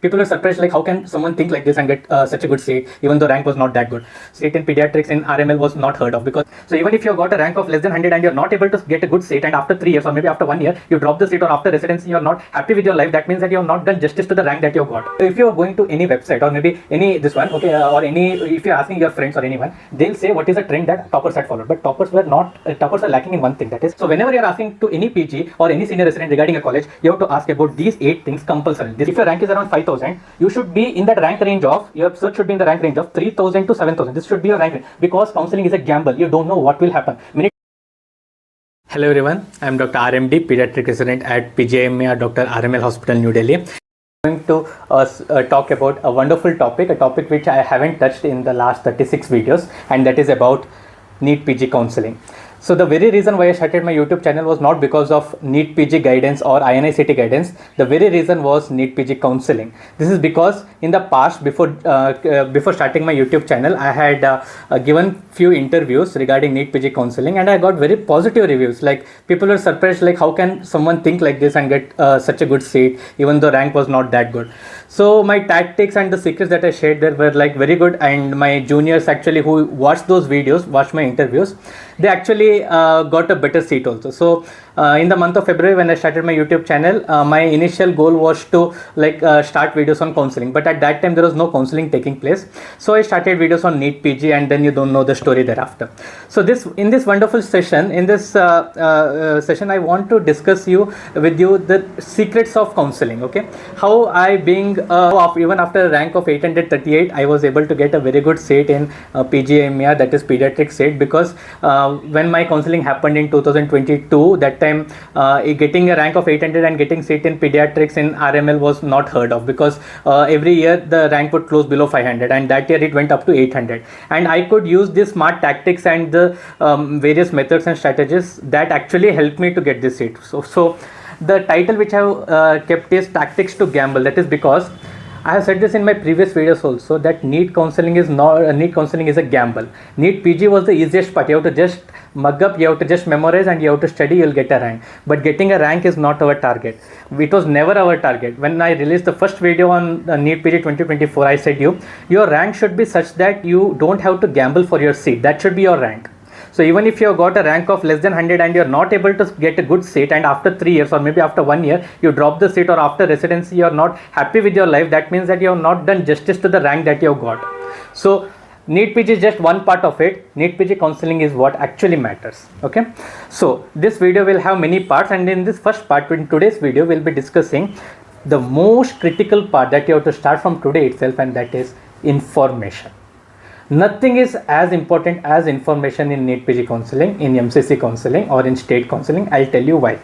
people are surprised, like how can someone think like this and get such a good seat even though rank was not that good. Seat in pediatrics in RML was not heard of, because so even if you got a rank of less than 100 and you're not able to get a good seat, and after 3 years or maybe after 1 year you drop the seat, or after residency you're not happy with your life, that means that you have not done justice to the rank that you got. If you're going to any website or maybe any this one, okay, or any, if you're asking your friends or anyone, they'll say what is a trend that toppers had followed, but toppers were not, toppers are lacking in one thing, that is, so whenever you're asking to any PG or any senior resident regarding a college, you have to ask about these 8 things compulsory. If your rank is around 5,000, you should be in that rank range of, your search should be in the rank range of 3,000 to 7,000. This should be your rank range, because counseling is a gamble. You don't know what will happen. Hello everyone, I am Dr. RMD, pediatric resident at PGMA Dr. RML Hospital, New Delhi. I'm going to talk about a wonderful topic, a topic which I haven't touched in the last 36 videos, and that is about NEET PG counseling. So the very reason why I started my YouTube channel was not because of NEET PG guidance or INICT guidance. The very reason was NEET PG counseling. This is because in the past, before starting my YouTube channel, I had given few interviews regarding NEET PG counseling, and I got very positive reviews. Like, people were surprised, like how can someone think like this and get such a good seat even though rank was not that good. So my tactics and the secrets that I shared there were like very good, and my juniors actually who watched those videos, watched my interviews, they actually got a better seat also. So in the month of February, when I started my YouTube channel, my initial goal was to start videos on counseling, but at that time there was no counseling taking place. So I started videos on NEET PG, and then you don't know the story thereafter. So in this wonderful session, in this session, I want to discuss with you the secrets of counseling. Okay, how I being even after a rank of 838, I was able to get a very good seat in PGMA, that is pediatric seat, because when my counseling happened in 2022, that time getting a rank of 800 and getting seat in pediatrics in RML was not heard of, because every year the rank would close below 500, and that year it went up to 800, and I could use the smart tactics and the various methods and strategies that actually helped me to get this seat. So the title which I have kept is Tactics to Gamble. That is because I have said this in my previous videos also, that NEET counseling is a gamble. NEET PG was the easiest part. You have to just mug up, you have to just memorize, and you have to study, you'll get a rank. But getting a rank is not our target. It was never our target. When I released the first video on NEET PG 2024, I said your rank should be such that you don't have to gamble for your seat. That should be your rank. So even if you have got a rank of less than 100 and you're not able to get a good seat, and after 3 years or maybe after 1 year you drop the seat, or after residency you're not happy with your life, that means that you have not done justice to the rank that you have got. So NEET PG is just one part of it. NEET PG counseling is what actually matters. Okay, so this video will have many parts, and in this first part, in today's video, we'll be discussing the most critical part that you have to start from today itself, and that is information. Nothing is as important as information in NEET PG counseling, in MCC counseling, or in state counseling. I'll tell you why.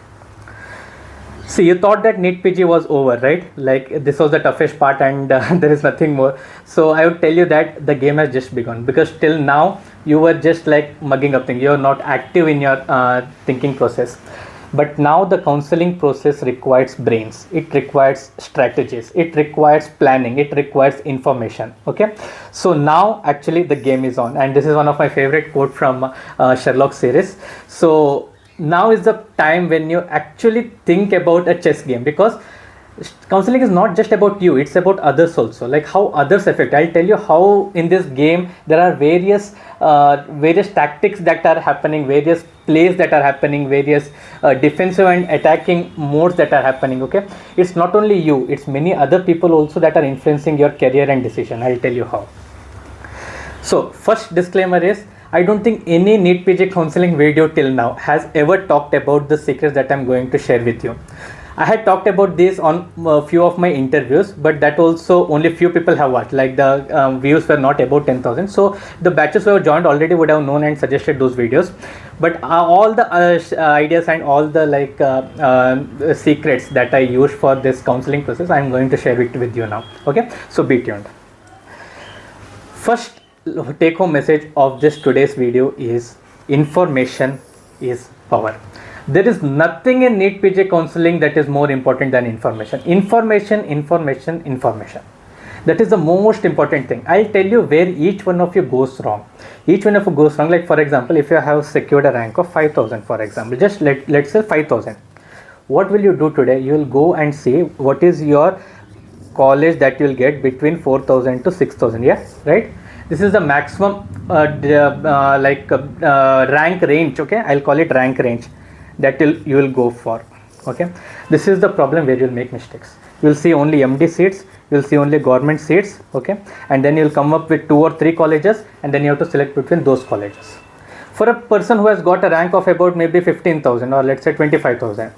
See, you thought that NEET PG was over, right? Like, this was the toughest part and there is nothing more. So I would tell you that the game has just begun, because till now you were just like mugging up things. You are not active in your thinking process. But now the counseling process requires brains, it requires strategies, it requires planning, it requires information. Okay, so now actually the game is on, and this is one of my favorite quote from Sherlock series. So now is the time when you actually think about a chess game, because counseling is not just about you, it's about others also, like how others affect. I'll tell you how in this game there are various tactics that are happening, various plays that are happening, various defensive and attacking modes that are happening. Okay, it's not only you, it's many other people also that are influencing your career and decision. I'll tell you how. So first disclaimer is, I don't think any NEET PG counseling video till now has ever talked about the secrets that I'm going to share with you. I had talked about this on a few of my interviews, but that also only few people have watched, like the views were not about 10,000. So the batches who have joined already would have known and suggested those videos. But all the ideas and all the secrets that I use for this counseling process, I'm going to share it with you now. Okay, so be tuned. First take home message of this today's video is information is power. There is nothing in NEET PG counseling that is more important than information. Information. That is the most important thing. I'll tell you where each one of you goes wrong. Like, for example, if you have secured a rank of 5,000, for example, just let's say 5,000. What will you do today? You will go and see what is your college that you will get between 4,000 to 6,000. Yeah, right. This is the maximum rank range. Okay, I'll call it rank range that you will go for. Okay, this is the problem where you'll make mistakes. You'll see only MD seats, you'll see only government seats. Okay, and then you'll come up with 2 or 3 colleges, and then you have to select between those colleges. For a person who has got a rank of about maybe 15,000 or let's say 25,000,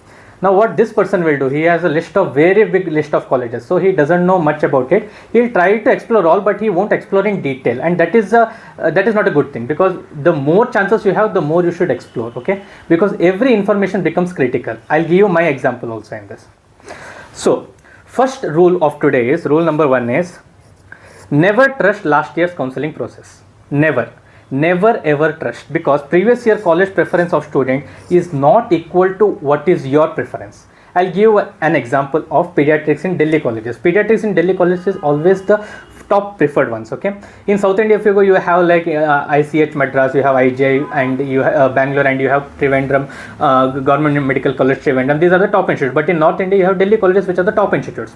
now what this person will do, he has a list of very big list of colleges, so he doesn't know much about it. He'll try to explore all, but he won't explore in detail, and that is not a good thing, because the more chances you have, the more you should explore. Okay, because every information becomes critical. I'll give you my example also in this. So first rule of today is, rule number 1 is, never trust last year's counseling process. Never ever trust, because previous year college preference of student is not equal to what is your preference. I'll give an example of pediatrics in Delhi colleges. Pediatrics in Delhi colleges is always the top preferred ones. Okay, in South India, if you go, you have like ICH Madras, you have IJ, and you have Bangalore, and you have Trivandrum, Government Medical College Trivandrum. These are the top institutes. But in North India, you have Delhi colleges, which are the top institutes.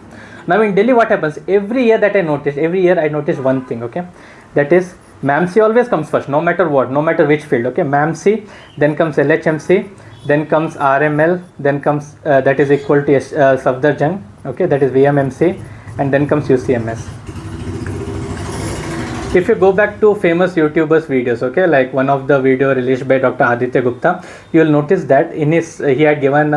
Now in Delhi, what happens? Every year I notice one thing. Okay, that is, MAMC always comes first, no matter what, no matter which field. Okay, MAMC, then comes LHMC, then comes RML, then comes that is equal to Safdarjung. Okay, that is VMMC, and then comes UCMS. If you go back to famous YouTubers videos, okay, like one of the video released by Dr. Aditya Gupta, you will notice that in his he had given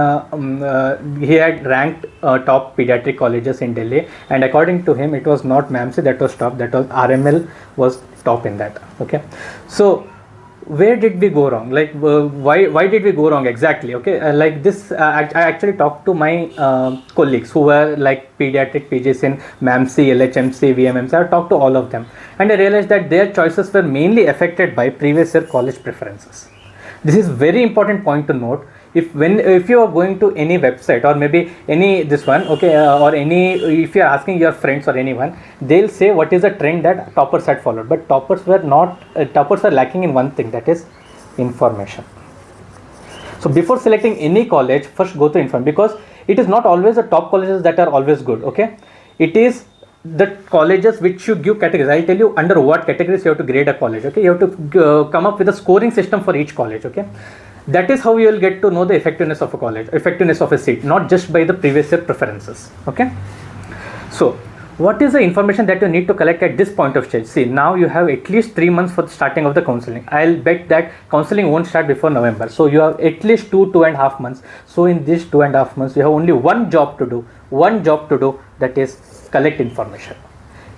he had ranked top pediatric colleges in Delhi, and according to him, it was not MAMC that was top, that was RML was top in that. Okay, so where did we go wrong? Like why did we go wrong exactly? Okay, like this I actually talked to my colleagues who were like pediatric PGs in MAMC, LHMC, VMMC. I talked to all of them, and I realized that their choices were mainly affected by previous year college preferences. This is very important point to note. If you are going to any website or maybe any this one, okay, or any, if you are asking your friends or anyone, they'll say what is the trend that toppers had followed. But toppers were not, toppers are lacking in one thing, that is information. So before selecting any college, first go to information, because it is not always the top colleges that are always good. Okay, it is the colleges which you give categories. I'll tell you under what categories you have to grade a college. Okay, you have to come up with a scoring system for each college. Okay, that is how you will get to know the effectiveness of a college, effectiveness of a seat, not just by the previous year preferences. Okay, so what is the information that you need to collect at this point of stage? See, now you have at least 3 months for the starting of the counseling. I'll bet that counseling won't start before November, so you have at least 2.5 months. So in these 2.5 months, you have only one job to do, that is collect information.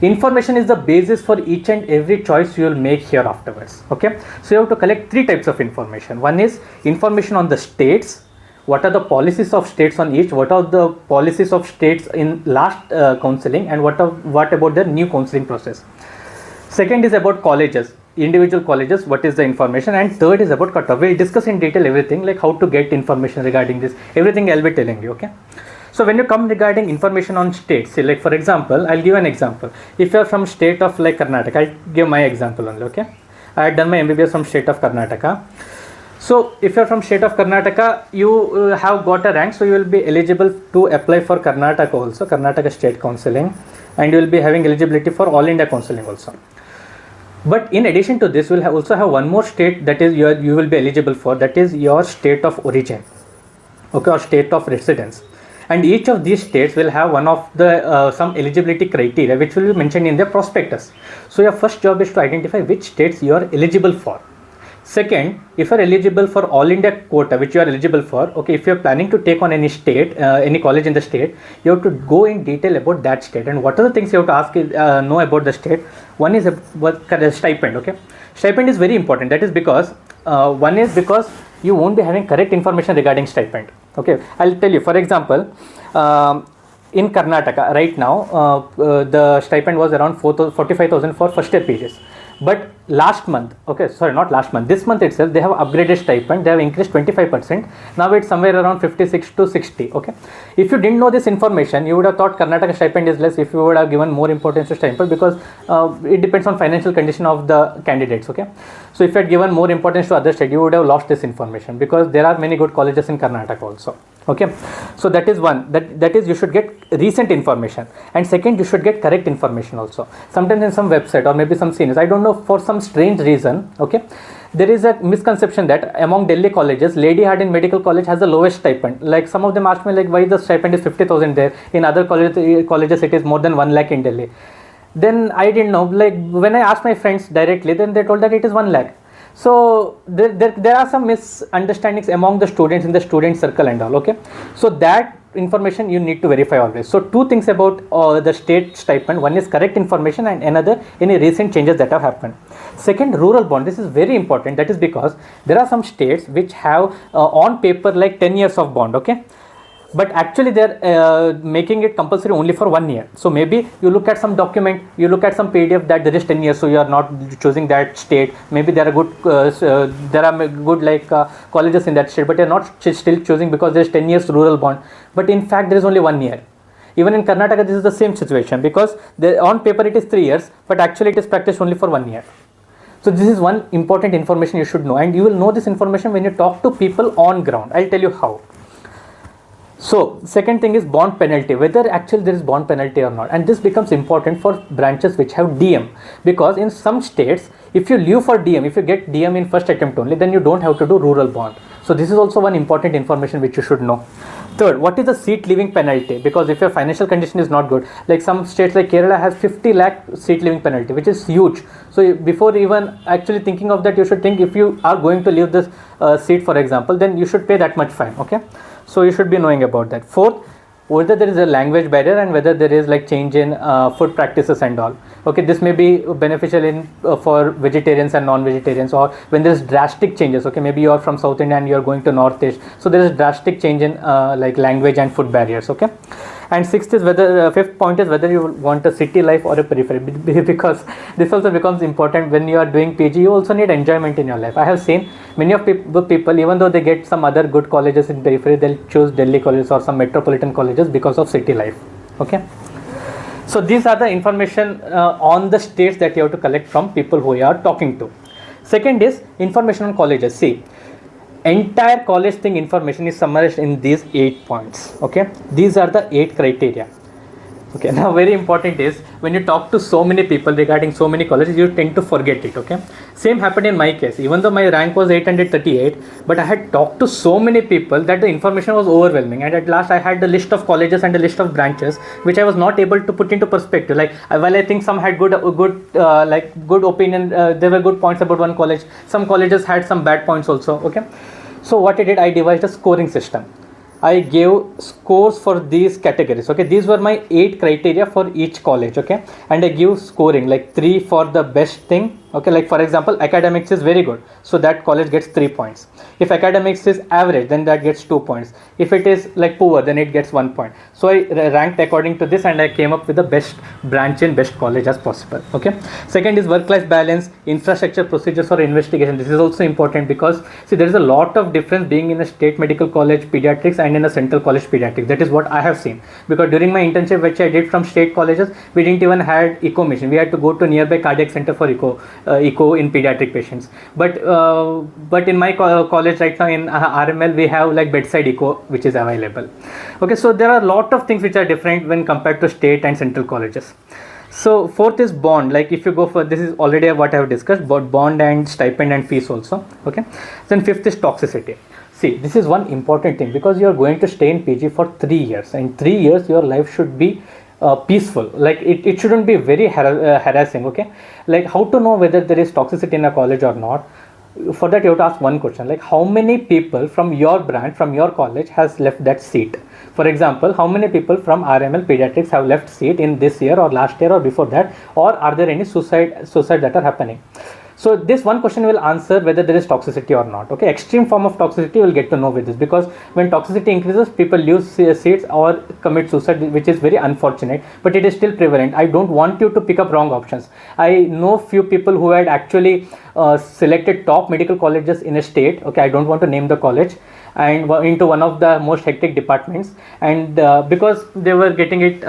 Information is the basis for each and every choice you will make here afterwards. Okay, so you have to collect 3 types of information. One is information on the states. What are the policies of states on each? What are the policies of states in last counseling, and what about the new counseling process? Second is about colleges, individual colleges. What is the information? And third is about cutoff. We'll discuss in detail everything, like how to get information regarding this. Everything I'll be telling you. Okay. So when you come regarding information on states, say like for example, I'll give an example. If you are from state of like Karnataka, I'll give my example only. Okay, I had done my MBBS from state of Karnataka. So if you are from state of Karnataka, you have got a rank, so you will be eligible to apply for Karnataka also, Karnataka State Counselling, and you will be having eligibility for All India Counselling also. But in addition to this, you will also have one more state that is you will be eligible for, that is your state of origin, okay, or state of residence. And each of these states will have one of the some eligibility criteria which will be mentioned in their prospectus. So your first job is to identify which states you are eligible for. Second, if you are eligible for All India quota, which you are eligible for, okay, if you are planning to take on any state, any college in the state, you have to go in detail about that state. And what are the things you have to ask know about the state? One is what stipend. Okay, stipend is very important. That is because one is because you won't be having correct information regarding stipend. Okay, I'll tell you. For example, in Karnataka right now, the stipend was around 45,000 for first year PGs. But last month, okay, sorry, not last month, this month itself, they have upgraded stipend. They have increased 25%. Now it's somewhere around 56 to 60. Okay, if you didn't know this information, you would have thought Karnataka stipend is less if you would have given more importance to stipend, because it depends on financial condition of the candidates. Okay, so if you had given more importance to other state, you would have lost this information, because there are many good colleges in Karnataka also. Okay, so that is one, that is you should get recent information, and second, you should get correct information also. Sometimes in some website or maybe some seniors, I don't know, for some strange reason, okay, there is a misconception that among Delhi colleges, Lady Hardin Medical College has the lowest stipend. Like some of them ask me like why the stipend is 50,000 there, in other colleges it is more than 1 lakh in Delhi. Then I didn't know, like when I asked my friends directly, then they told that it is 1 lakh. So there are some misunderstandings among the students in the student circle and all. Okay, so that information you need to verify always. So two things about the state stipend: one is correct information, and another any recent changes that have happened. Second, rural bond. This is very important. That is because there are some states which have on paper like 10 years of bond. Okay, but actually they're making it compulsory only for 1 year. So maybe you look at some document, you look at some PDF that there is 10 years, so you are not choosing that state. Maybe there are good like colleges in that state, but you're not still choosing because there is 10 years rural bond, but in fact there is only 1 year. Even in Karnataka this is the same situation, because on paper it is 3 years, but actually it is practiced only for 1 year. So this is one important information you should know, and you will know this information when you talk to people on ground. I'll tell you how. So second thing is bond penalty, whether actually there is bond penalty or not, and this becomes important for branches which have DM, because in some states if you leave for DM, if you get DM in first attempt only, then you don't have to do rural bond. So this is also one important information which you should know. Third, what is the seat leaving penalty? Because if your financial condition is not good, like some states like Kerala has 50 lakh seat leaving penalty, which is huge. So before even actually thinking of that, you should think if you are going to leave this seat, for example, then you should pay that much fine. Okay, so you should be knowing about that. Fourth, whether there is a language barrier and whether there is like change in food practices and all. Okay, this may be beneficial in for vegetarians and non-vegetarians, or when there is drastic changes. Okay, maybe you are from South India and you are going to Northeast, so there is drastic change in like language and food barriers. Okay, and sixth is whether fifth point is whether you want a city life or a periphery, because this also becomes important when you are doing PG. You also need enjoyment in your life. I have seen many of people, even though they get some other good colleges in periphery, they'll choose Delhi colleges or some metropolitan colleges because of city life. Okay, so these are the information on the states that you have to collect from people who you are talking to. Second is information on colleges. See, entire college thing information is summarized in these 8 points. Okay, these are the 8 criteria. Okay, now very important is when you talk to so many people regarding so many colleges, you tend to forget it. Okay, same happened in my case. Even though my rank was 838, but I had talked to so many people that the information was overwhelming, and at last I had the list of colleges and the list of branches which I was not able to put into perspective. Like while I think some had good opinion, there were good points about one college, some colleges had some bad points also. Okay, so what I did, I devised a scoring system. I gave scores for these categories. Okay, these were my 8 criteria for each college. Okay, and I give scoring like 3 for the best thing. Okay, like for example, academics is very good, so that college gets 3 points. If academics is average, then that gets 2 points. If it is like poor, then it gets 1 point. So I ranked according to this, and I came up with the best branch in best college as possible. Okay, second is work-life balance, infrastructure, procedures for investigation. This is also important because see, there is a lot of difference being in a state medical college pediatrics and in a central college pediatrics. That is what I have seen, because during my internship which I did from state colleges, we didn't even had echo machine. We had to go to nearby cardiac center for echo in pediatric patients. But in my college right now in RML, we have like bedside echo which is available. Okay, so there are a lot of things which are different when compared to state and central colleges. So fourth is bond. Like if you go for, this is already what I have discussed, but bond and stipend and fees also. Okay, then fifth is toxicity. See, this is one important thing, because you are going to stay in PG for 3 years, and 3 years your life should be peaceful. Like it shouldn't be very harassing. Okay, like how to know whether there is toxicity in a college or not? For that you have to ask one question, like how many people from your branch, from your college has left that seat? For example, how many people from RML pediatrics have left seat in this year or last year or before that, or are there any suicide that are happening? So this one question will answer whether there is toxicity or not. Okay, extreme form of toxicity you will get to know with this, because when toxicity increases, people lose seats or commit suicide, which is very unfortunate, but it is still prevalent. I don't want you to pick up wrong options. I know few people who had actually selected top medical colleges in a state. Okay, I don't want to name the college, and into one of the most hectic departments, and because they were getting it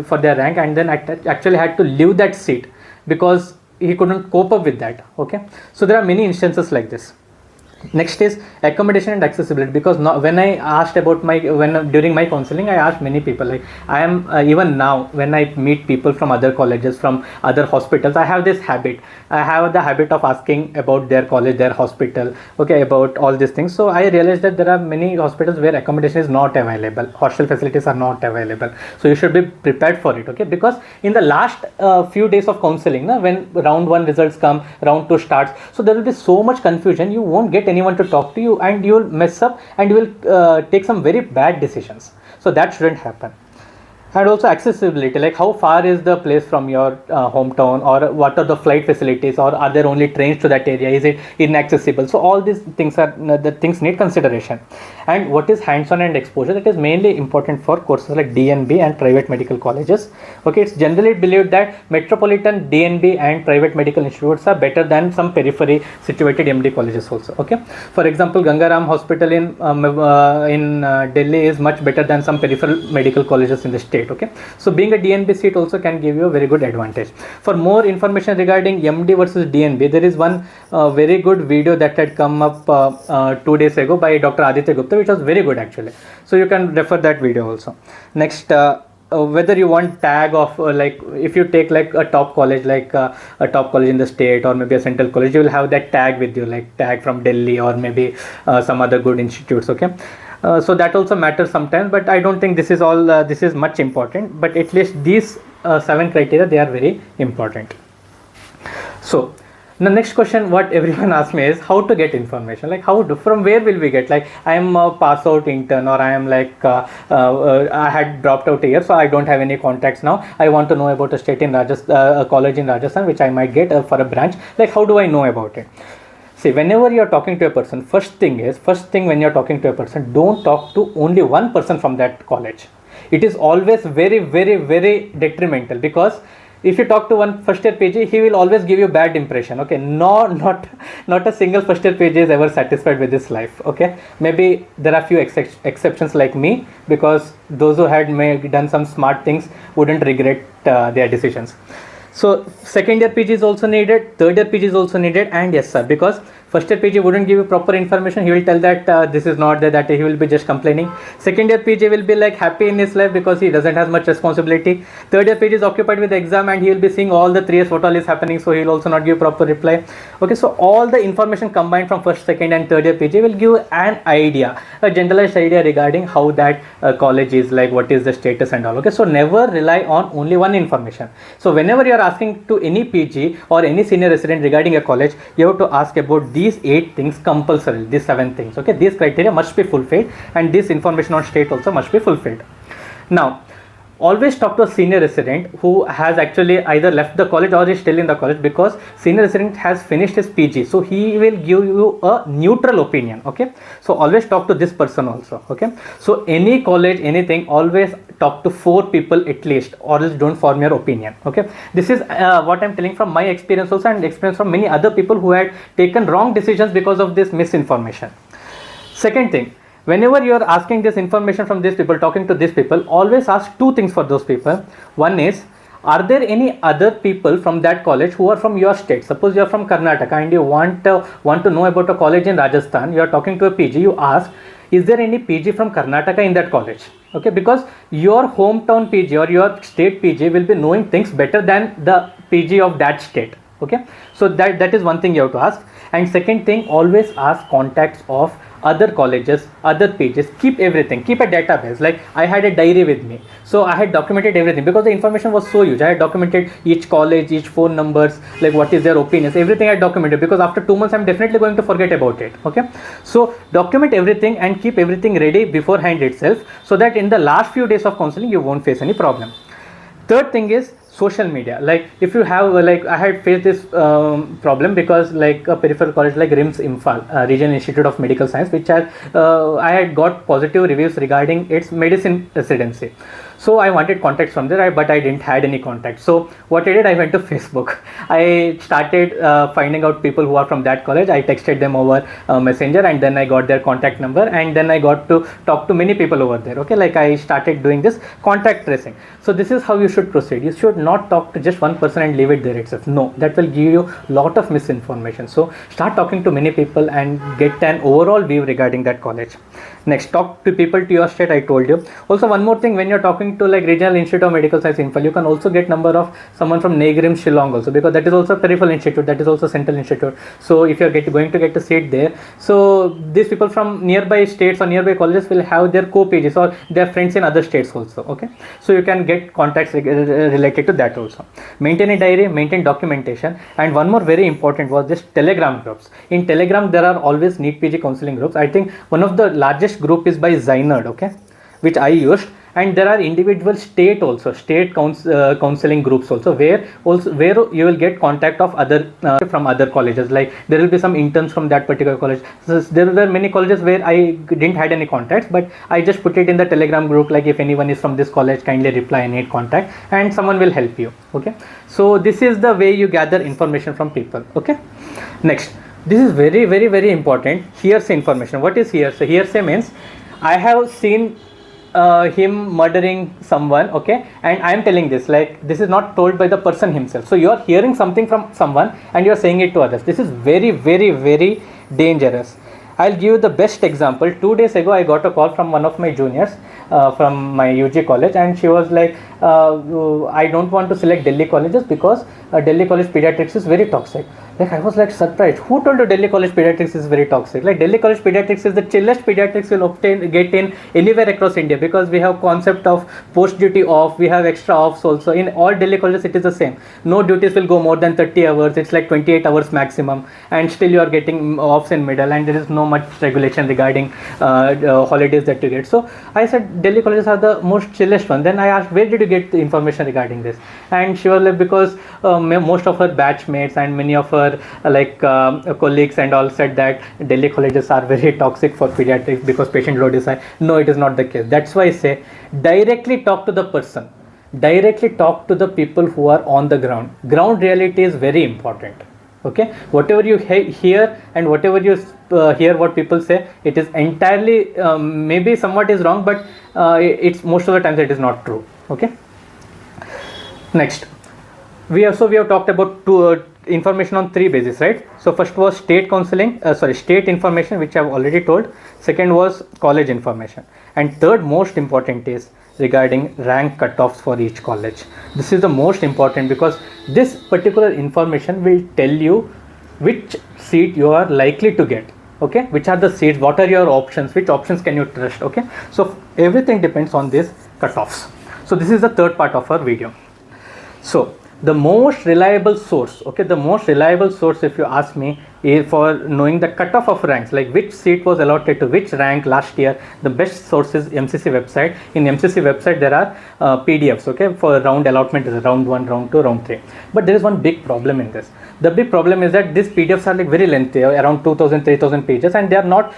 for their rank, and then actually had to leave that seat because he couldn't cope up with that. Okay, so there are many instances like this. Next is accommodation and accessibility, because now when I asked about during my counseling, I asked many people, like I am even now when I meet people from other colleges, from other hospitals, I have this habit. I have the habit of asking about their college, their hospital, okay, about all these things. So I realized that there are many hospitals where accommodation is not available, hostel facilities are not available. So you should be prepared for it, okay, because in the last few days of counseling, when round 1 results come, round 2 starts, so there will be so much confusion, you won't get anyone to talk to you, and you will mess up, and you will take some very bad decisions. So that shouldn't happen. And also accessibility, like how far is the place from your hometown, or what are the flight facilities, or are there only trains to that area, is it inaccessible? So all these things are the things need consideration. And what is hands-on and exposure, that is mainly important for courses like DNB and private medical colleges. Okay, it's generally believed that metropolitan DNB and private medical institutes are better than some periphery situated MD colleges also. Okay, for example, Gangaram Hospital in Delhi is much better than some peripheral medical colleges in the state. Okay, so being a DNB seat also can give you a very good advantage. For more information regarding MD versus DNB, there is one very good video that had come up 2 days ago by Dr. Aditya Gupta, which was very good actually. So you can refer that video also. Next, whether you want tag of like if you take like a top college, like a top college in the state, or maybe a central college, you will have that tag with you, like tag from Delhi, or maybe some other good institutes. Okay, so that also matters sometimes, but I don't think this is all this is much important, but at least these 7 criteria, they are very important. So the next question what everyone asks me is how to get information, like from where will we get, like I am a pass out intern, or I am like I had dropped out a year, so I don't have any contacts now, I want to know about a state in Rajasthan, a college in Rajasthan which I might get for a branch, like how do I know about it? See, whenever you're talking to a person, first thing when you're talking to a person, don't talk to only one person from that college. It is always very, very, very detrimental, because if you talk to one first year PG, he will always give you bad impression. Okay, not a single first year PG is ever satisfied with his life. Okay, maybe there are few exceptions like me, because those who had done some smart things wouldn't regret their decisions. So second year PG is also needed, third year PG is also needed, and yes sir, because first year PG wouldn't give you proper information, he will tell that this is not there, that he will be just complaining. Second year PG will be like happy in his life because he doesn't have much responsibility. Third year PG is occupied with the exam, and he will be seeing all the 3 years what all is happening, so he will also not give proper reply. Okay, so all the information combined from first, second and third year PG will give an idea, a generalized idea regarding how that college is, like what is the status and all. Okay, so never rely on only one information. So whenever you are asking to any PG or any senior resident regarding a college, you have to ask about these 8 things compulsory, these 7 things. Okay, these criteria must be fulfilled, and this information on state also must be fulfilled. Now always talk to a senior resident who has actually either left the college or is still in the college, because senior resident has finished his PG, so he will give you a neutral opinion. Okay, so always talk to this person also. Okay, so any college, anything, always talk to 4 people at least, or else don't form your opinion. Okay, this is what I'm telling from my experience also, and experience from many other people who had taken wrong decisions because of this misinformation. Second thing, whenever you are asking this information from these people, talking to these people, always ask 2 things for those people. One is, are there any other people from that college who are from your state? Suppose you are from Karnataka and you want to know about a college in Rajasthan, you are talking to a PG, you ask, is there any PG from Karnataka in that college? Okay, because your hometown PG or your state PG will be knowing things better than the PG of that state. Okay, so that is one thing you have to ask. And second thing, always ask contacts of other colleges, other pages. Keep everything, keep a database. Like I had a diary with me, so I had documented everything because the information was so huge. I had documented each college, each phone numbers, like what is their opinions, everything I had documented, because after 2 months I'm definitely going to forget about it. Okay, so document everything and keep everything ready beforehand itself, so that in the last few days of counseling you won't face any problem. Third thing is social media. Like if you have like I had faced this problem, because like a peripheral college like RIMS Imphal, Regional Institute of Medical Science, which had I had got positive reviews regarding its medicine residency. So I wanted contacts from there, but I didn't had any contacts. So what I did, I went to Facebook. I started finding out people who are from that college. I texted them over Messenger, and then I got their contact number, and then I got to talk to many people over there. Okay, like I started doing this contact tracing. So this is how you should proceed. You should not talk to just one person and leave it there itself. No, that will give you lot of misinformation. So start talking to many people and get an overall view regarding that college. Next, talk to people to your state. I told you. Also, one more thing, when you're talking to like Regional Institute of Medical Science Imphal, you can also get number of someone from Negrim Shillong also, because that is also a peripheral institute, that is also central institute. So if you're going to get a seat there, so these people from nearby states or nearby colleges will have their co-pages or their friends in other states also. Okay, so you can get contacts related to that also. Maintain a diary, maintain documentation, and one more very important was this Telegram groups. In Telegram there are always NEET PG counseling groups. I think one of the largest group is by ZyNerd, okay, which I used. And there are individual state counseling groups also, where you will get contact of other from other colleges. Like there will be some interns from that particular college. So there were many colleges where I didn't had any contacts, but I just put it in the Telegram group, like if anyone is from this college, kindly reply, I need contact, and someone will help you. Okay, so this is the way you gather information from people. Okay, next, this is very, very, very important. Hearsay information. What is hearsay? Hearsay means I have seen him murdering someone, okay, and I am telling this, like this is not told by the person himself. So you are hearing something from someone and you are saying it to others. This is very, very, very dangerous. I'll give you the best example. 2 days ago I got a call from one of my juniors from my UG college, and she was like, I don't want to select Delhi colleges because Delhi College Pediatrics is very toxic. Like I was like surprised. Who told you Delhi College Pediatrics is very toxic? Like Delhi College Pediatrics is the chillest pediatrics will get in anywhere across India, because we have concept of post duty off, we have extra offs also. In all Delhi colleges it is the same. No duties will go more than 30 hours. It's like 28 hours maximum, and still you are getting offs in middle, and there is no much regulation regarding holidays that you get. So I said Delhi colleges are the most chillest one. Then I asked, where did you get the information regarding this? And she was like, because most of her batchmates and many of her colleagues and all said that Delhi colleges are very toxic for pediatrics because patient load is high. No, it is not the case. That's why I say directly talk to the person, directly talk to the people who are on the ground. Ground reality is very important. Okay, whatever you hear and whatever you hear what people say, it is entirely maybe somewhat is wrong, but it's most of the times it is not true. Okay, next, we have talked about information on 3 bases, right? So first was state information, which I have already told. Second was college information, and third most important is regarding rank cutoffs for each college. This is the most important, because this particular information will tell you which seat you are likely to get. Okay, which are the seats, what are your options, which options can you trust. Okay, so everything depends on these cutoffs. So this is the third part of our video. So the most reliable source, okay, the most reliable source, if you ask me, is for knowing the cutoff of ranks, like which seat was allotted to which rank last year. The best source is MCC website. In MCC website there are PDFs, okay, for round allotment is round 1, round 2, round 3. But there is one big problem in this. The big problem is that these PDFs are like very lengthy, around 2000-3000 pages, and they are not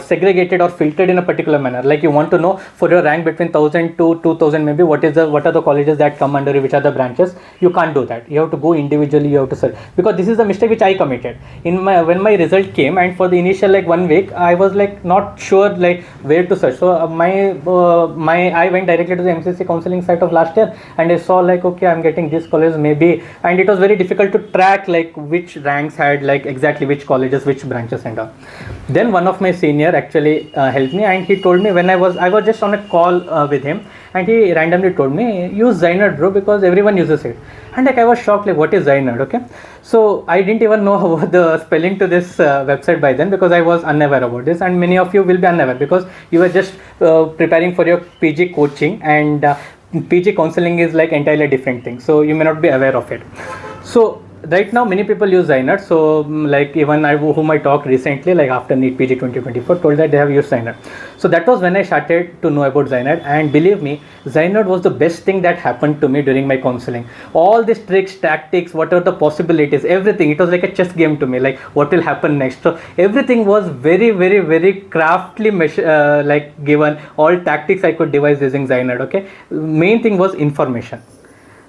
segregated or filtered in a particular manner. Like you want to know for your rank between 1000 to 2000 maybe what are the colleges that come under you, which are the branches. You can't do that. You have to go individually, you have to search, because this is the mistake which I committed in when my result came, and for the initial like 1 week I was like not sure like where to search. So I went directly to the MCC counseling site of last year, and I saw like, okay, I'm getting this college maybe, and it was very difficult to track like which ranks had like exactly which colleges, which branches and all. Then one of my senior actually helped me, and he told me, when I was just on a call with him, and he randomly told me, use ZyNerd bro, because everyone uses it. And like I was shocked, like what is ZyNerd? Okay, so I didn't even know the spelling to this website by then, because I was unaware about this, and many of you will be unaware because you were just preparing for your PG coaching, and PG counseling is like entirely different thing, so you may not be aware of it. So right now many people use ZyNerd. So like even I whom I talked recently, like after NEET PG 2024, told that they have used ZyNerd. So that was when I started to know about ZyNerd, and believe me, ZyNerd was the best thing that happened to me during my counseling. All these tricks, tactics, what are the possibilities, everything, it was like a chess game to me, like what will happen next. So everything was very, very, very craftily like given, all tactics I could devise using ZyNerd. Okay, main thing was information.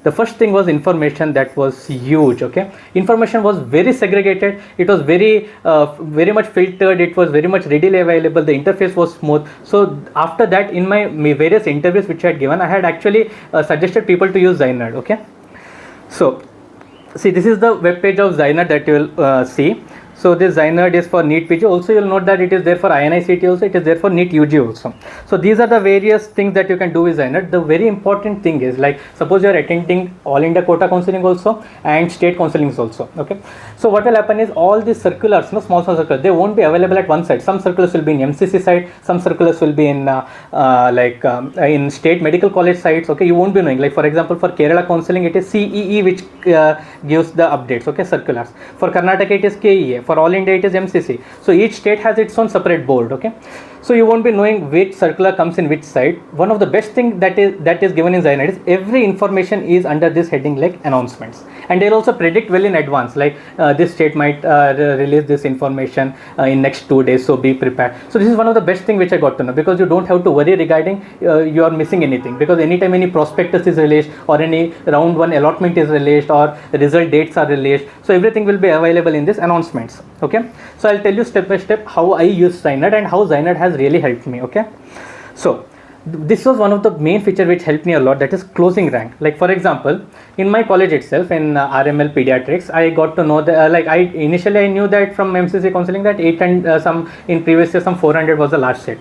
The first thing was information, that was huge. Okay, information was very segregated, it was very much filtered, it was very much readily available, the interface was smooth. So after that, in my various interviews which I had given, I had actually suggested people to use ZyNerd. Okay, so see, this is the web page of ZyNerd that you will see. So this ZyNerd is for NEET PG. Also, you'll note that it is there for INI-CET also. It is there for NEET UG also. So these are the various things that you can do with ZyNerd. The very important thing is, like, suppose you are attending All India Quota Counselling also and State Counselling also. Okay. So what will happen is, all these circulars, small circulars, they won't be available at one side. Some circulars will be in MCC side. Some circulars will be in in State Medical College sites. Okay. You won't be knowing. Like for example, for Kerala Counselling, it is CEE which gives the updates. Okay, circulars. For Karnataka, it is KEA. For All India, it is MCC. So each state has its own separate board. Okay, so you won't be knowing which circular comes in which side. One of the best thing that is given in ZyNerd is every information is under this heading like announcements, and they'll also predict well in advance, like this state might release this information in next 2 days, so be prepared. So this is one of the best thing which I got to know, because you don't have to worry regarding you are missing anything, because anytime any prospectus is released or any round 1 allotment is released or result dates are released, so everything will be available in this announcements. Okay, so I'll tell you step by step how I use ZyNerd and how ZyNerd has really helped me. Okay, so this was one of the main feature which helped me a lot, that is closing rank. Like for example, in my college itself, in RML pediatrics, I got to know that I initially knew that from MCC counseling that 8 and some in previous year some 400 was the last set.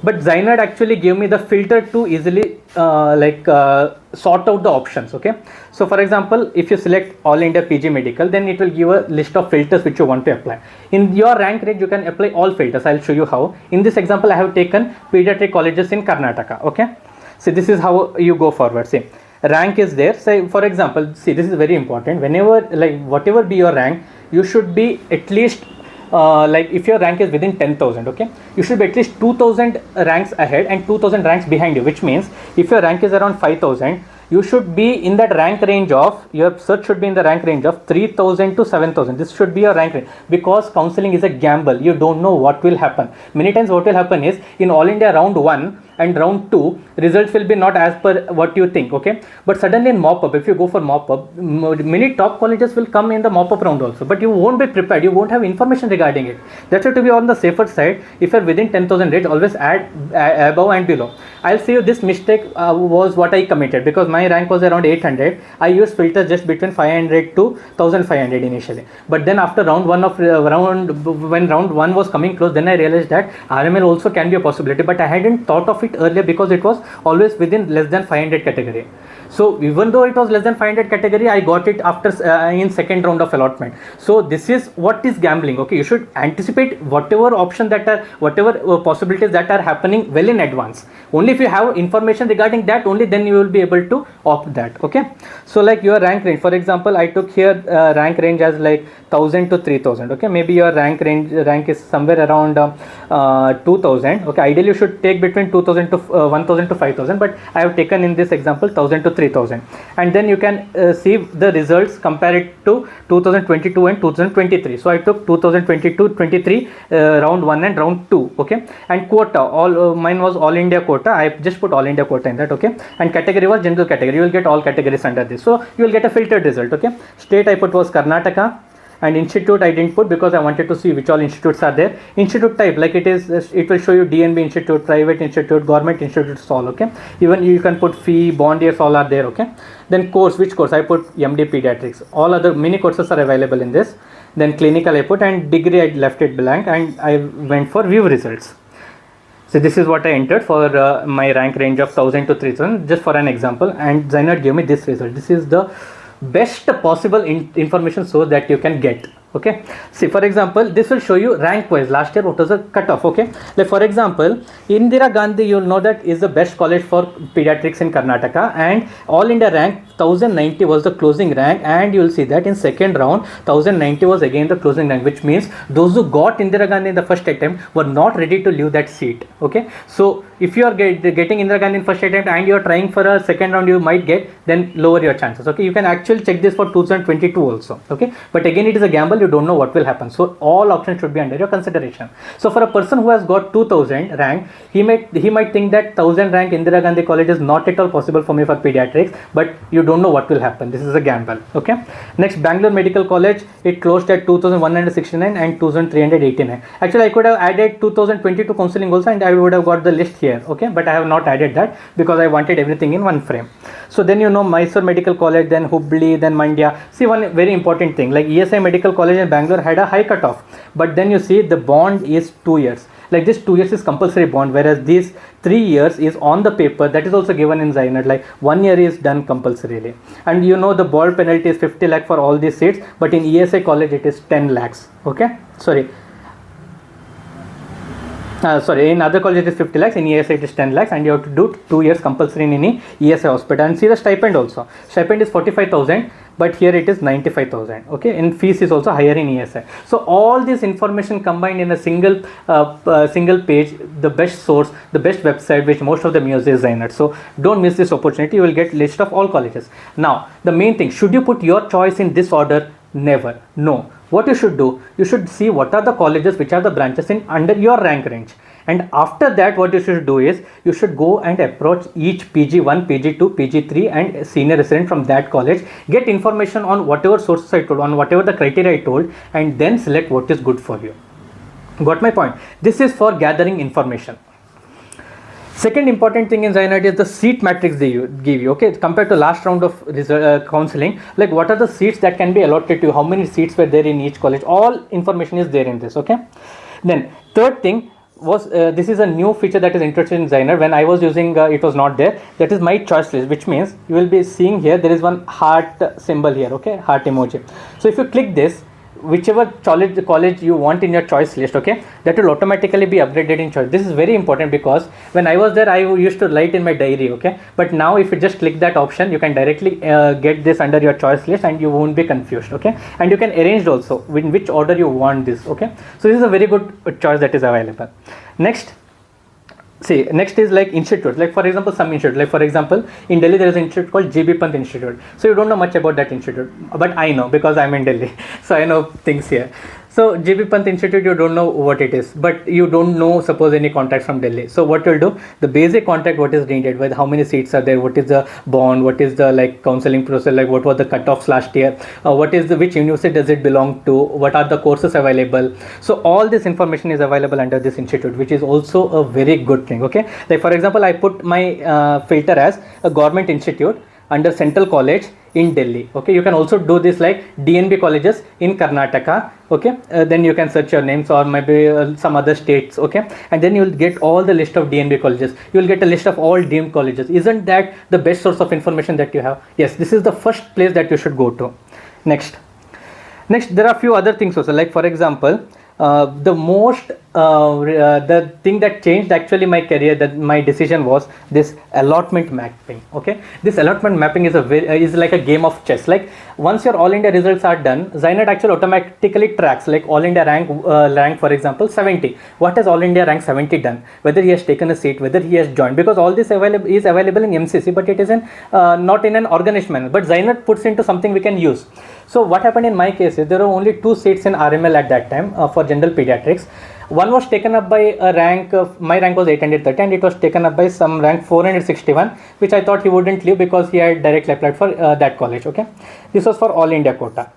But ZyNerd actually gave me the filter to easily sort out the options. Okay, so for example, if you select All India PG Medical, then it will give a list of filters which you want to apply. In your rank range, you can apply all filters. I'll show you how. In this example, I have taken pediatric colleges in Karnataka. Okay, so this is how you go forward. See, rank is there. Say for example, see, this is very important. Whenever, like, whatever be your rank, you should be at least like if your rank is within 10,000, okay, you should be at least 2,000 ranks ahead and 2,000 ranks behind you, which means if your rank is around 5,000, you should be in that rank range of, your search should be in the rank range of 3,000 to 7,000. This should be your rank range, because counseling is a gamble. You don't know what will happen. Many times what will happen is, in All India round 1 and round 2, results will be not as per what you think. Okay, but suddenly in mop-up, if you go for mop-up, many top colleges will come in the mop-up round also, but you won't be prepared, you won't have information regarding it. That's why, to be on the safer side, if you're within 10,000 range, always add above and below. I'll say you this mistake was what I committed, because my rank was around 800. I used filters just between 500 to 1500 initially, but then after round 1 of when round 1 was coming close, then I realized that RML also can be a possibility, but I hadn't thought of it earlier, because it was always within less than 500 category. So even though it was less than 500 category, I got it after in second round of allotment. So this is what is gambling. Okay, you should anticipate whatever option that are, whatever possibilities that are happening well in advance. Only if you have information regarding that, only then you will be able to opt that. Okay, so like your rank range, for example, I took here rank range as like 1000 to 3000. Okay, maybe your rank is somewhere around 2000. Okay, ideally you should take between 2000 to 1000 to 5000, but I have taken in this example 1000 to 3000, and then you can see the results, compare it to 2022 and 2023. So I took 2022-23 round 1 and round 2. Okay, and quota, all mine was All India quota. I just put All India quota in that. Okay, and category was general category. You will get all categories under this, so you will get a filtered result. Okay, state I put was Karnataka, and institute I didn't put because I wanted to see which all institutes are there. Institute type, like it will show you DNB institute, private institute, government institutes, all. Okay, even you can put fee, bond years, all are there. Okay, then course, which course I put MD pediatrics. All other many courses are available in this. Then clinical I put, and degree I left it blank, and I went for view results. So this is what I entered for my rank range of 1000 to 3000, just for an example, and ZyNerd gave me this result. This is the best possible information source that you can get. Okay, see for example, this will show you rank wise last year what was the cutoff. Okay, like for example, Indira Gandhi, you'll know that is the best college for pediatrics in Karnataka, and all India rank 1090 was the closing rank, and you'll see that in second round 1090 was again the closing rank, which means those who got Indira Gandhi in the first attempt were not ready to leave that seat. Okay, so if you are getting Indira Gandhi in first attempt and you are trying for a second round, you might get, then lower your chances. Okay, you can actually check this for 2022 also. Okay, but again it is a gamble, you don't know what will happen, so all options should be under your consideration. So for a person who has got 2000 rank, he might think that 1000 rank Indira Gandhi college is not at all possible for me for pediatrics, but you don't know what will happen. This is a gamble. Okay, next, Bangalore Medical College, it closed at 2169 and 2389. Actually I could have added 2022 counseling also, and I would have got the list here. Okay, but I have not added that because I wanted everything in one frame. So then you know Mysore Medical College, then Hubli, then Mandya. See, one very important thing, like ESI Medical College in Bangalore had a high cutoff, but then you see the bond is 2 years. Like this 2 years is compulsory bond, whereas these 3 years is on the paper. That is also given in ZyNerd, like 1 year is done compulsorily. And you know the bond penalty is 50 lakh for all these seats, but in ESI college it is 10 lakhs. Okay, in other colleges it is 50 lakhs, in ESI it is 10 lakhs, and you have to do 2 years compulsory in any ESI hospital. And see the stipend also. Stipend is 45,000, but here it is 95,000. Okay, and fees is also higher in ESI. So all this information combined in a single page, the best source, the best website which most of them use is ZyNerd. So don't miss this opportunity. You will get list of all colleges. Now the main thing, should you put your choice in this order? Never. No. What you should do, you should see what are the colleges which are the branches in under your rank range, and after that what you should do is you should go and approach each PG1, PG2, PG3 and senior resident from that college, get information on whatever sources I told, on whatever the criteria I told, and then select what is good for you. Got my point? This is for gathering information. Second important thing in ZyNerd is the seat matrix they give you. Okay, compared to last round of counseling, like what are the seats that can be allotted to you, how many seats were there in each college, all information is there in this. Okay, then third thing was this is a new feature that is introduced in ZyNerd. When I was using it was not there. That is my choice list, which means you will be seeing here there is one heart symbol here. Okay, heart emoji. So if you click this, whichever college you want in your choice list, okay, that will automatically be upgraded in choice. This is very important because when I was there I used to write in my diary. Okay, but now if you just click that option, you can directly get this under your choice list and you won't be confused. Okay, and you can arrange also in which order you want this. Okay, so this is a very good choice that is available. Next is like institute. Like for example, some institute, like for example in Delhi there is an institute called GB Pant Institute. So you don't know much about that institute, but I know because I'm in Delhi, so I know things here. So GB Pant Institute, you don't know what it is, but you don't know suppose any contacts from Delhi. So what you'll do, the basic contact, what is needed, with how many seats are there, what is the bond, what is the like counseling process, like what were the cutoffs last year, what is the which university does it belong to, what are the courses available. So all this information is available under this institute, which is also a very good thing. Okay, like for example I put my filter as a government institute under Central College in Delhi. Okay, you can also do this like DNB colleges in Karnataka. Okay, then you can search your names or maybe some other states. Okay, and then you will get all the list of DNB colleges. You will get a list of all deemed colleges. Isn't that the best source of information that you have? Yes, this is the first place that you should go to. Next, there are a few other things also, like for example the thing that changed actually my career, that my decision, was this allotment mapping. Okay, this allotment mapping is is like a game of chess. Like once your all India results are done, ZyNerd actually automatically tracks like all India rank for example 70. What has all India rank 70 done? Whether he has taken a seat, whether he has joined, because all this is available in MCC, but it is in not in an organized manner. But ZyNerd puts into something we can use. So what happened in my case is there were only 2 seats in RML at that time for general pediatrics. One was taken up by a rank of, my rank was 830, and it was taken up by some rank 461, which I thought he wouldn't leave because he had directly applied for that college. Okay, this was for all India quota.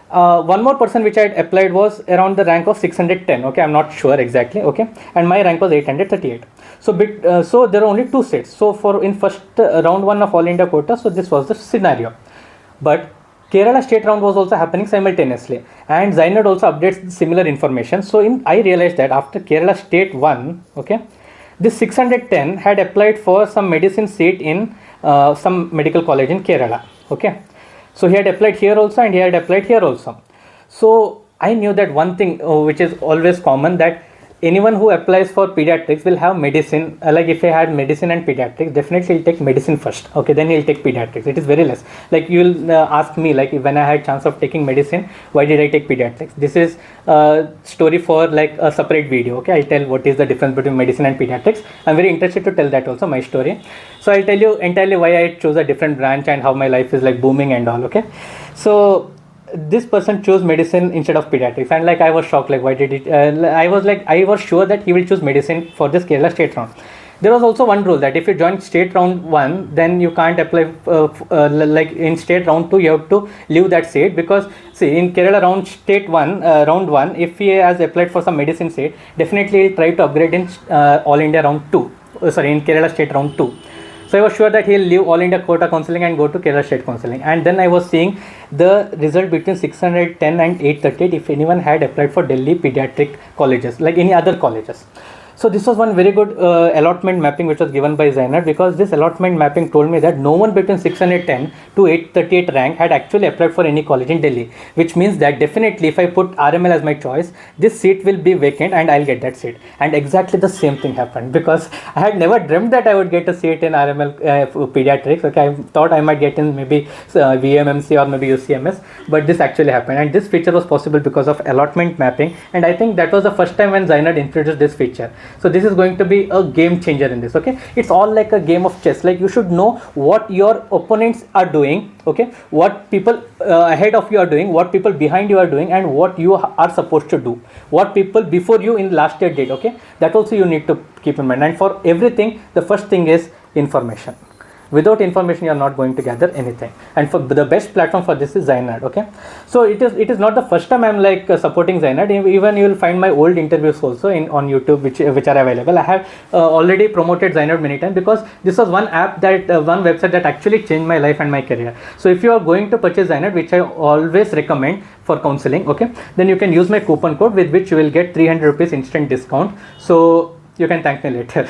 One more person which I had applied was around the rank of 610. Okay, I'm not sure exactly. Okay, and my rank was 838. So so there are only 2 seats. So for in first round 1 of all India quota, so this was the scenario. But Kerala state round was also happening simultaneously, and ZyNerd also updates similar information. So I realized that after Kerala state 1, okay, this 610 had applied for some medicine seat in some medical college in Kerala. Okay, so he had applied here also and he had applied here also. So I knew that one thing which is always common, that anyone who applies for pediatrics will have medicine. Like if I had medicine and pediatrics, definitely he'll take medicine first. Okay, then he'll take pediatrics. It is very less. Like you'll ask me, like when I had chance of taking medicine, why did I take pediatrics? This is a story for like a separate video. Okay, I'll tell what is the difference between medicine and pediatrics. I'm very interested to tell that also, my story. So I'll tell you entirely why I chose a different branch and how my life is like booming and all. Okay, so this person chose medicine instead of pediatrics, and like I was shocked, like why did it I was sure that he will choose medicine for this Kerala state round. There was also one rule that if you join state round 1, then you can't apply like in state round 2 you have to leave that seat, because see in Kerala round state 1 round 1, if he has applied for some medicine seat, definitely he'll try to upgrade in all India round 2, in Kerala state round 2. So I was sure that he'll leave all India quota counselling and go to Kerala state counselling. And then I was seeing the result between 610 and 838 if anyone had applied for Delhi pediatric colleges, like any other colleges. So this was one very good allotment mapping which was given by ZyNerd, because this allotment mapping told me that no one between 610 to 838 rank had actually applied for any college in Delhi, which means that definitely if I put RML as my choice, this seat will be vacant and I'll get that seat. And exactly the same thing happened, because I had never dreamt that I would get a seat in RML pediatrics. Okay, I thought I might get in maybe VMMC or maybe UCMS, but this actually happened. And this feature was possible because of allotment mapping, and I think that was the first time when ZyNerd introduced this feature. So this is going to be a game changer in this. Okay, it's all like a game of chess. Like you should know what your opponents are doing, okay, what people ahead of you are doing, what people behind you are doing, and what you are supposed to do, what people before you in last year did. Okay, that also you need to keep in mind. And for everything, the first thing is information. Without information you are not going to gather anything, and for the best platform for this is ZyNerd. Okay, so it is not the first time I'm like supporting ZyNerd. Even you will find my old interviews also on YouTube which are available. I have already promoted ZyNerd many times, because this was one app that one website that actually changed my life and my career. So if you are going to purchase ZyNerd, which I always recommend for counseling, okay, then you can use my coupon code with which you will get 300 rupees instant discount. So you can thank me later.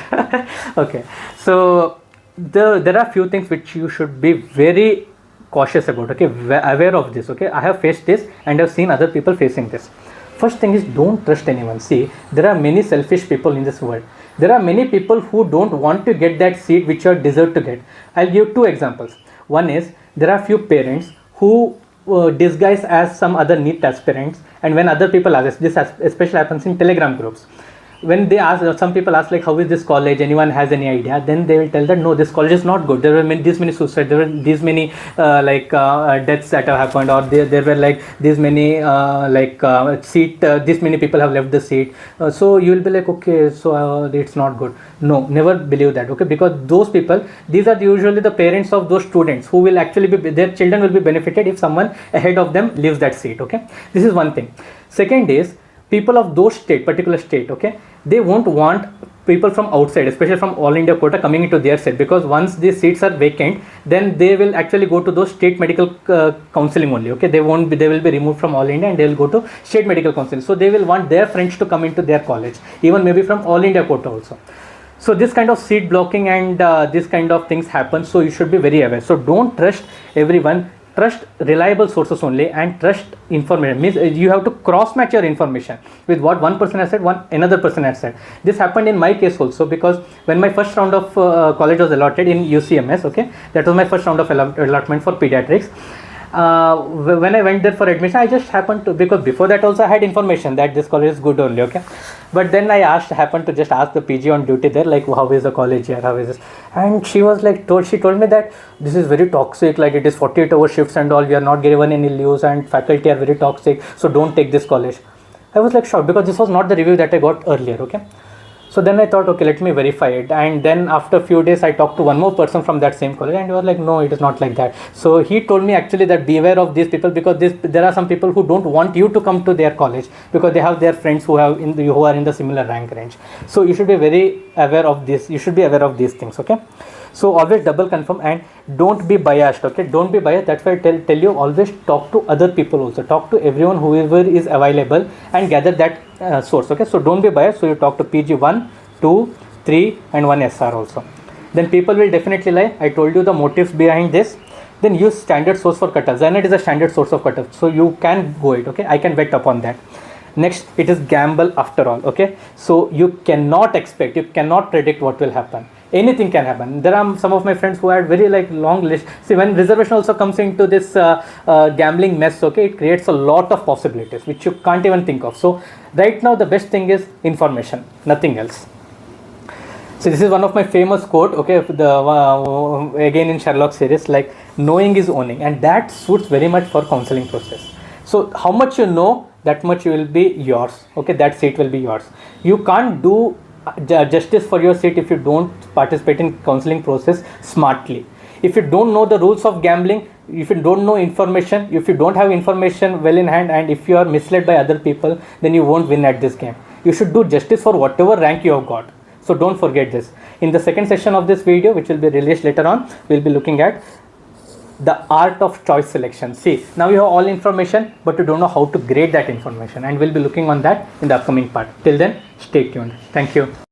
Okay, so there are few things which you should be very cautious about. Okay, aware of this. Okay, I have faced this and I've seen other people facing this. First thing is, don't trust anyone. See, there are many selfish people in this world. There are many people who don't want to get that seat which you deserve to get. I'll give two examples. One is, there are few parents who disguise as some other NEET aspirants, and when other people ask, this especially happens in Telegram groups. When they ask, some people ask like, how is this college, anyone has any idea, then they will tell that no, this college is not good, there were this many suicides, there were these many deaths that have happened, or there were like these many this many people have left the seat, so you will be like, okay, so it's not good. No, never believe that. Okay, because those people, these are usually the parents of those students who will actually be, their children will be benefited if someone ahead of them leaves that seat. Okay, this is one thing. Second is, people of those particular state, okay, they won't want people from outside, especially from all India quota, coming into their state, because once these seats are vacant, then they will actually go to those state medical counseling only. Okay, they will be removed from all India and they will go to state medical counseling. So they will want their friends to come into their college, even maybe from all India quota also. So this kind of seat blocking and this kind of things happen, so you should be very aware. So don't trust everyone. Trust reliable sources only, and trust information. Means you have to cross match your information with what one person has said, another person has said. This happened in my case also, because when my first round of college was allotted in UCMS, okay, that was my first round of allotment for pediatrics. When I went there for admission, I just happened to, because before that also I had information that this college is good only. Okay, but then I happened to just ask the PG on duty there, like, how is the college here, how is this, and she was like, she told me that this is very toxic, like it is 48-hour shifts and all, we are not given any leaves and faculty are very toxic, so don't take this college. I was like shocked, because this was not the review that I got earlier. Okay, so then I thought, okay, let me verify it. And then after a few days, I talked to one more person from that same college, and he was like, no, it is not like that. So he told me actually that beware of these people, because there are some people who don't want you to come to their college, because they have their friends who are in the similar rank range. So you should be very aware of this. You should be aware of these things. Okay, so always double confirm and don't be biased. Okay, don't be biased. That's why I tell you, always talk to other people also. Talk to everyone, whoever is available, and gather that source. Okay, so don't be biased. So you talk to PG 1, 2, 3 and 1 SR also. Then people will definitely lie. I told you the motives behind this. then use standard source for cutoff. ZyNerd is a standard source of cutoff, so you can go it. Okay, I can bet upon that. Next, it is gamble after all. Okay, so you cannot expect, you cannot predict what will happen. Anything can happen. There are some of my friends who had very like long list. See, when reservation also comes into this gambling mess, okay, it creates a lot of possibilities which you can't even think of. So right now the best thing is information, nothing else. So this is one of my famous quote, okay, the again in Sherlock series, like knowing is owning, and that suits very much for counseling process. So how much you know, that much will be yours. Okay, that seat will be yours. You can't do justice for your seat if you don't participate in counseling process smartly. If you don't know the rules of gambling, if you don't know information, if you don't have information well in hand, and if you are misled by other people, then you won't win at this game. You should do justice for whatever rank you have got. So don't forget this. In the second session of this video, which will be released later on, we'll be looking at the art of choice selection. See, now you have all information, but you don't know how to grade that information, and we'll be looking on that in the upcoming part. Till then, stay tuned. Thank you.